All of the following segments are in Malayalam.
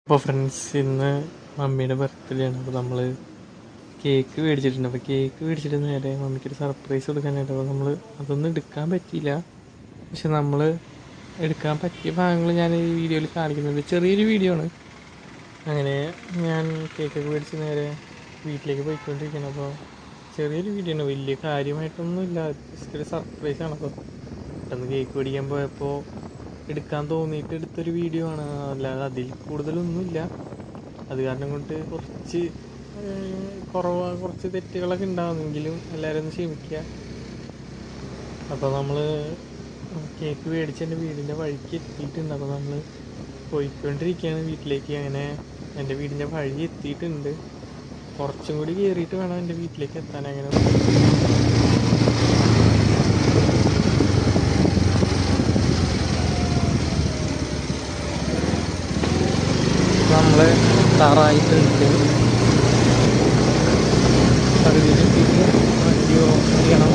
അപ്പോൾ ഫ്രണ്ട്സ്, ഇന്ന് മമ്മിയുടെ ബർത്ത്ഡേ ആണ്. അപ്പോൾ നമ്മൾ കേക്ക് മേടിച്ചിട്ടുണ്ട്. അപ്പോൾ കേക്ക് മേടിച്ചിട്ട് നേരെ മമ്മിക്കൊരു സർപ്രൈസ് കൊടുക്കാനായിട്ട്. അപ്പോൾ നമ്മൾ അതൊന്നും എടുക്കാൻ പറ്റിയില്ല. പക്ഷെ നമ്മൾ എടുക്കാൻ പറ്റിയ ഭാഗങ്ങൾ ഞാൻ ഈ വീഡിയോയിൽ കാണിക്കുന്നുണ്ട്. ചെറിയൊരു വീഡിയോ ആണ്. അങ്ങനെ ഞാൻ കേക്കൊക്കെ മേടിച്ച് നേരെ വീട്ടിലേക്ക് പോയിക്കൊണ്ടിരിക്കണം. അപ്പോൾ ചെറിയൊരു വീഡിയോ ആണ്, വലിയ കാര്യമായിട്ടൊന്നുമില്ല. ജസ്റ്റ് ഒരു സർപ്രൈസാണ്. അപ്പോൾ പെട്ടെന്ന് കേക്ക് മേടിക്കാൻ പോയപ്പോൾ എടുക്കാൻ തോന്നിയിട്ട് എടുത്തൊരു വീഡിയോ ആണ്. അല്ലാതെ അതിൽ കൂടുതലൊന്നുമില്ല. അത് കാരണം കൊണ്ട് കുറച്ച് തെറ്റുകളൊക്കെ ഉണ്ടാവുമെങ്കിലും എല്ലാവരും ഒന്ന് ക്ഷമിക്കുക. അപ്പോൾ നമ്മൾ കേക്ക് മേടിച്ച് എൻ്റെ വീടിൻ്റെ വഴിക്ക് എത്തിയിട്ടുണ്ട്. അപ്പോൾ നമ്മൾ പോയിക്കൊണ്ടിരിക്കുകയാണ് വീട്ടിലേക്ക്. അങ്ങനെ എൻ്റെ വീടിൻ്റെ വഴി എത്തിയിട്ടുണ്ട്. കുറച്ചും കൂടി കയറിയിട്ട് വേണം എൻ്റെ വീട്ടിലേക്ക് എത്താൻ. അങ്ങനെ നമ്മൾ എത്താറായിട്ടുണ്ട്. പകുതിയിലെത്തിയിട്ട് വണ്ടി ഓഫ് ചെയ്യണം.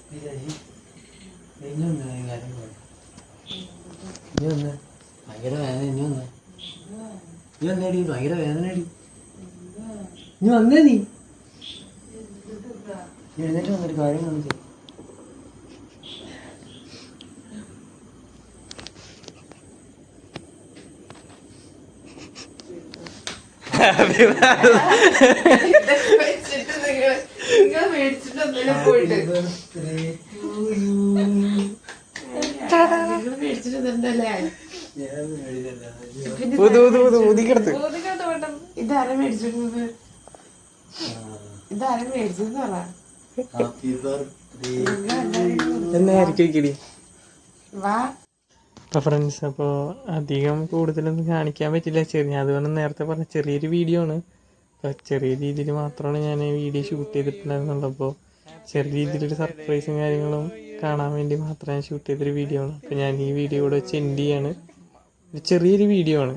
ഭയങ്കര വേദന. നീ വന്നേടി, ഭയങ്കര വേദനയടി. നീ വന്നേ, നീ എഴുന്നേറ്റ് വന്നൊരു കാര്യം കാണിച്ചു. ഇതാരെ മേടിച്ചിരുന്നത്? ഇതാരെ മേടിച്ചെന്ന് പറ. വാ. അപ്പോൾ ഫ്രണ്ട്സ്, അപ്പോൾ അധികം കൂടുതലൊന്നും കാണിക്കാൻ പറ്റില്ല. അതുകൊണ്ട് നേരത്തെ പറഞ്ഞ ചെറിയൊരു വീഡിയോ ആണ്. അപ്പോൾ ചെറിയ രീതിയിൽ മാത്രമാണ് ഞാൻ വീഡിയോ ഷൂട്ട് ചെയ്തിട്ടുണ്ടായിരുന്നുള്ളൂ. അപ്പോൾ ചെറിയ രീതിയിലൊരു സർപ്രൈസും കാര്യങ്ങളും കാണാൻ വേണ്ടി മാത്രം ഞാൻ ഷൂട്ട് ചെയ്തൊരു വീഡിയോ ആണ്. അപ്പോൾ ഞാൻ ഈ വീഡിയോ കൂടെ വെച്ച് എൻഡ് ചെയ്യാണ്. ചെറിയൊരു വീഡിയോ ആണ്.